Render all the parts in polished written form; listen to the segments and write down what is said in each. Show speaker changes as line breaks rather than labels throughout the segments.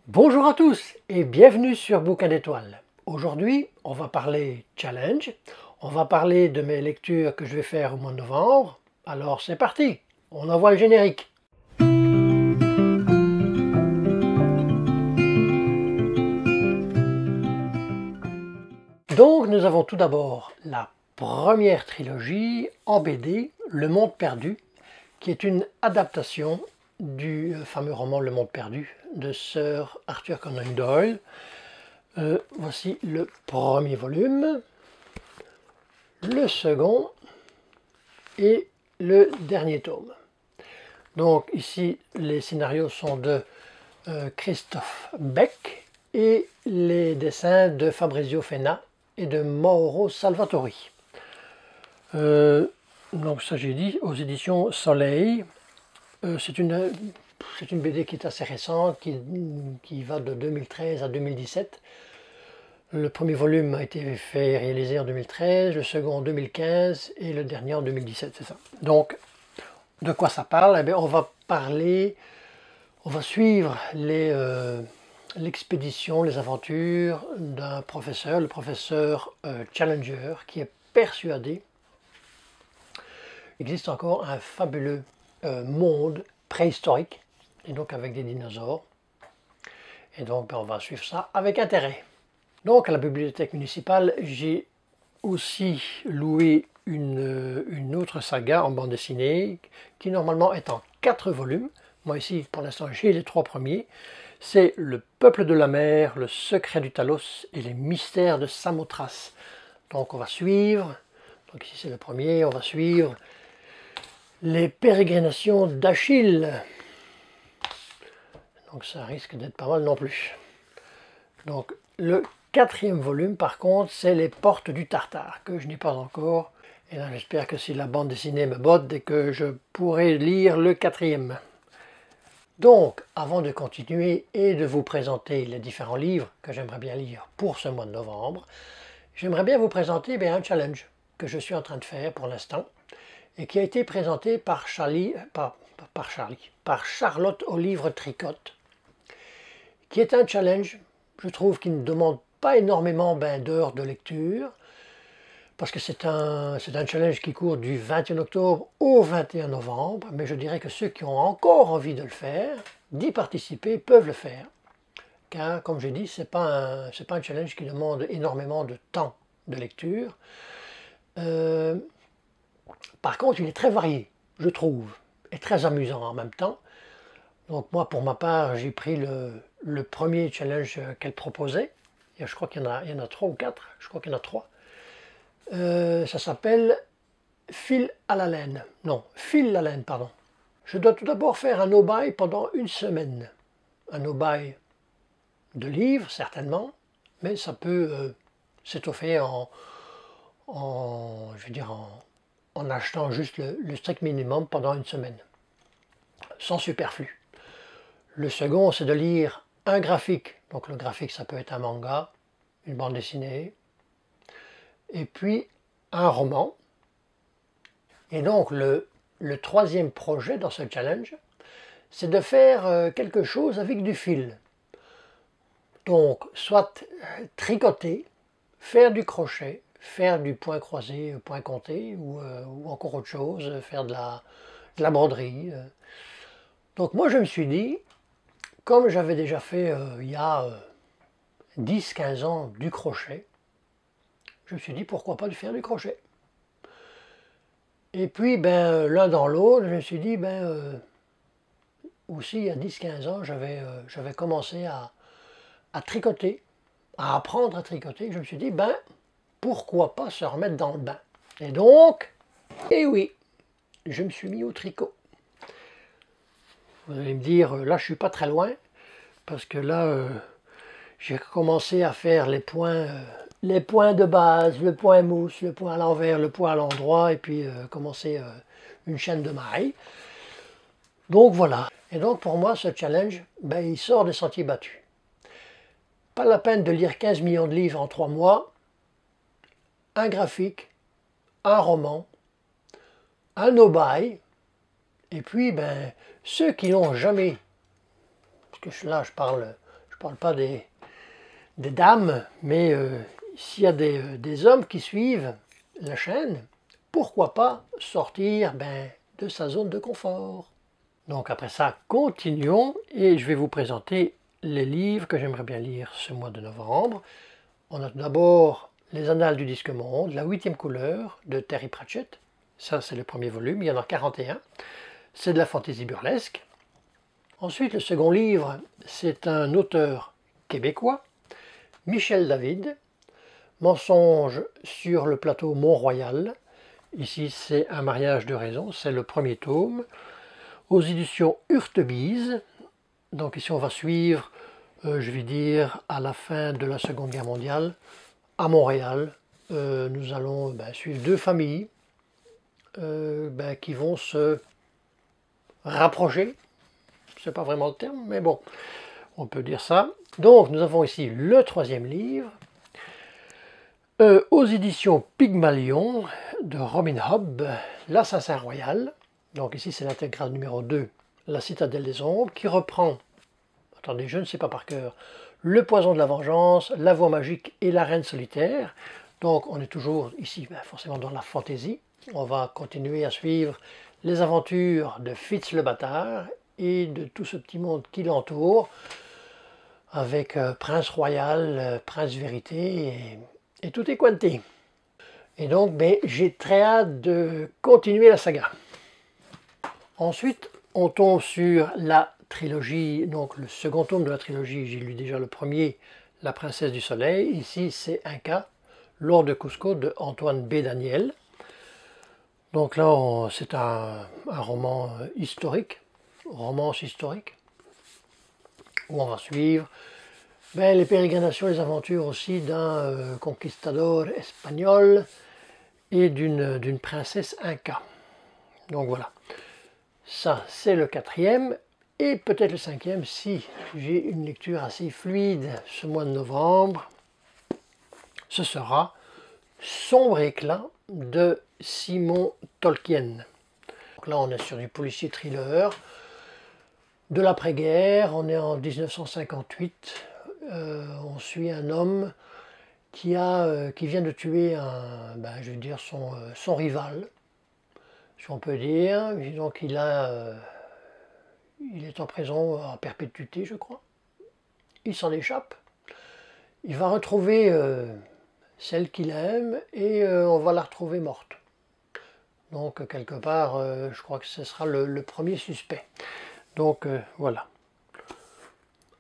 Bonjour à tous et bienvenue sur Bouquin d'étoiles. Aujourd'hui, on va parler challenge, on va parler de mes lectures que je vais faire au mois de novembre. Alors c'est parti, on envoie le générique. Donc nous avons tout d'abord la première trilogie en BD, Le Monde Perdu, qui est une adaptation du fameux roman Le Monde Perdu de Sir Arthur Conan Doyle. Voici le premier volume, le second et le dernier tome. Donc ici les scénarios sont de Christophe Beck et les dessins de Fabrizio Fenna et de Mauro Salvatori. Donc ça j'ai dit aux éditions Soleil. C'est une BD qui est assez récente, qui va de 2013 à 2017. Le premier volume a été réalisé en 2013, le second en 2015 et le dernier en 2017, c'est ça. Donc, de quoi ça parle? Eh bien, on va suivre l'expédition, les aventures d'un professeur, le professeur Challenger, qui est persuadé qu'il existe encore un fabuleux monde préhistorique, et donc avec des dinosaures. Et donc, on va suivre ça avec intérêt. Donc, à la bibliothèque municipale, j'ai aussi loué une autre saga en bande dessinée qui normalement est en 4 volumes. Moi ici, pour l'instant, j'ai les 3 premiers. C'est Le Peuple de la Mer, Le Secret du Talos et Les Mystères de Samothrace. Donc on va suivre, donc ici c'est le premier, on va suivre les pérégrinations d'Achille. Donc ça risque d'être pas mal non plus. Donc le 4e volume par contre, c'est Les Portes du Tartare, que je n'ai pas encore. Et là j'espère que si la bande dessinée me botte et que je pourrai lire le 4e. Donc, avant de continuer et de vous présenter les différents livres que j'aimerais bien lire pour ce mois de novembre, j'aimerais bien vous présenter un challenge que je suis en train de faire pour l'instant et qui a été présenté par Charlotte Olivre Tricotte, qui est un challenge, je trouve, qui ne demande pas énormément d'heures de lecture, parce que c'est un challenge qui court du 21 octobre au 21 novembre, mais je dirais que ceux qui ont encore envie de le faire, d'y participer, peuvent le faire. Car, comme j'ai dit, ce n'est pas un challenge qui demande énormément de temps de lecture. Par contre, il est très varié, je trouve, et très amusant en même temps. Donc moi, pour ma part, j'ai pris le premier challenge qu'elle proposait. Et je crois qu'il y en a 3 ou 4, je crois qu'il y en a 3. Ça s'appelle Fil à la laine. Non, File la laine, pardon. Je dois tout d'abord faire un no-buy pendant une semaine. Un no-buy de livres, certainement, mais ça peut s'étoffer en achetant juste le strict minimum pendant une semaine, sans superflu. Le second, c'est de lire un graphique. Donc le graphique, ça peut être un manga, une bande dessinée, et puis un roman. Et donc le 3e projet dans ce challenge, c'est de faire quelque chose avec du fil. Donc soit tricoter, faire du crochet, faire du point croisé, point compté, ou encore autre chose, faire de la broderie. Donc moi je me suis dit, comme j'avais déjà fait il y a 10-15 ans du crochet, je me suis dit pourquoi pas de faire du crochet. Et puis l'un dans l'autre, je me suis dit aussi il y a 10-15 ans, j'avais commencé à tricoter, à apprendre à tricoter. Je me suis dit pourquoi pas se remettre dans le bain. Et donc, eh oui, je me suis mis au tricot. Vous allez me dire, là je suis pas très loin, parce que là j'ai commencé à faire les points de base, le point mousse, le point à l'envers, le point à l'endroit, et puis commencer une chaîne de mailles. Donc voilà. Et donc pour moi, ce challenge, il sort des sentiers battus. Pas la peine de lire 15 millions de livres en 3 mois. Un graphique, un roman, un no-buy, et puis ceux qui n'ont jamais, parce que là je parle parle pas des dames, mais s'il y a des hommes qui suivent la chaîne, pourquoi pas sortir de sa zone de confort. Donc après ça, continuons et je vais vous présenter les livres que j'aimerais bien lire ce mois de novembre. On a d'abord Les Annales du Disque Monde, la 8e couleur de Terry Pratchett. Ça, c'est le premier volume, il y en a 41. C'est de la fantaisie burlesque. Ensuite, le second livre, c'est un auteur québécois, Michel David, Mensonge sur le plateau Mont-Royal. Ici, c'est un mariage de raison, c'est le premier tome, aux éditions Hurtebise. Donc ici, on va suivre, je vais dire, à la fin de la Seconde Guerre mondiale, à Montréal. Nous allons suivre deux familles qui vont se rapprocher. C'est pas vraiment le terme, mais bon, on peut dire ça. Donc, nous avons ici le troisième livre, aux éditions Pygmalion de Robin Hobb, L'Assassin Royal. Donc ici, c'est l'intégrale numéro 2, La Citadelle des Ombres, qui reprend, attendez, je ne sais pas par cœur, Le Poison de la Vengeance, La Voix Magique et La Reine Solitaire. Donc on est toujours ici, forcément dans la fantaisie. On va continuer à suivre les aventures de Fitz le Bâtard et de tout ce petit monde qui l'entoure, avec Prince Royal, Prince Vérité et tout est quanti. Et donc j'ai très hâte de continuer la saga. Ensuite, on tombe sur la trilogie, donc le second tome de la trilogie. J'ai lu déjà le premier, La Princesse du Soleil. Ici, c'est Inca, Lord de Cusco de Antoine B. Daniel. Donc là, c'est un roman historique, romance historique, où on va suivre les pérégrinations et les aventures aussi d'un conquistador espagnol et d'une princesse Inca. Donc voilà. Ça, c'est le quatrième et peut-être le cinquième si j'ai une lecture assez fluide ce mois de novembre. Ce sera Sombre éclat de Simon Tolkien. Donc là, on est sur du policier thriller de l'après-guerre. On est en 1958. On suit un homme qui vient de tuer je veux dire son rival, si on peut dire. Donc il est en prison à perpétuité, je crois. Il s'en échappe. Il va retrouver celle qu'il aime et on va la retrouver morte. Donc quelque part, je crois que ce sera le premier suspect. Donc voilà.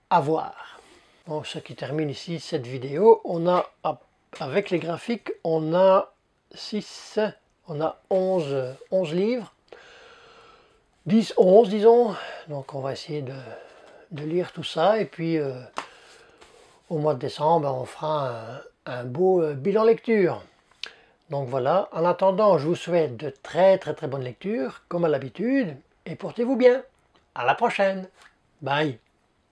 À voir. Donc ce qui termine ici cette vidéo. On a, avec les graphiques, on a 11 livres. 10, 11 disons. Donc on va essayer de lire tout ça. Et puis au mois de décembre, on fera un beau bilan lecture. Donc voilà. En attendant, je vous souhaite de très bonnes lectures, comme à l'habitude. Et portez-vous bien. À la prochaine. Bye.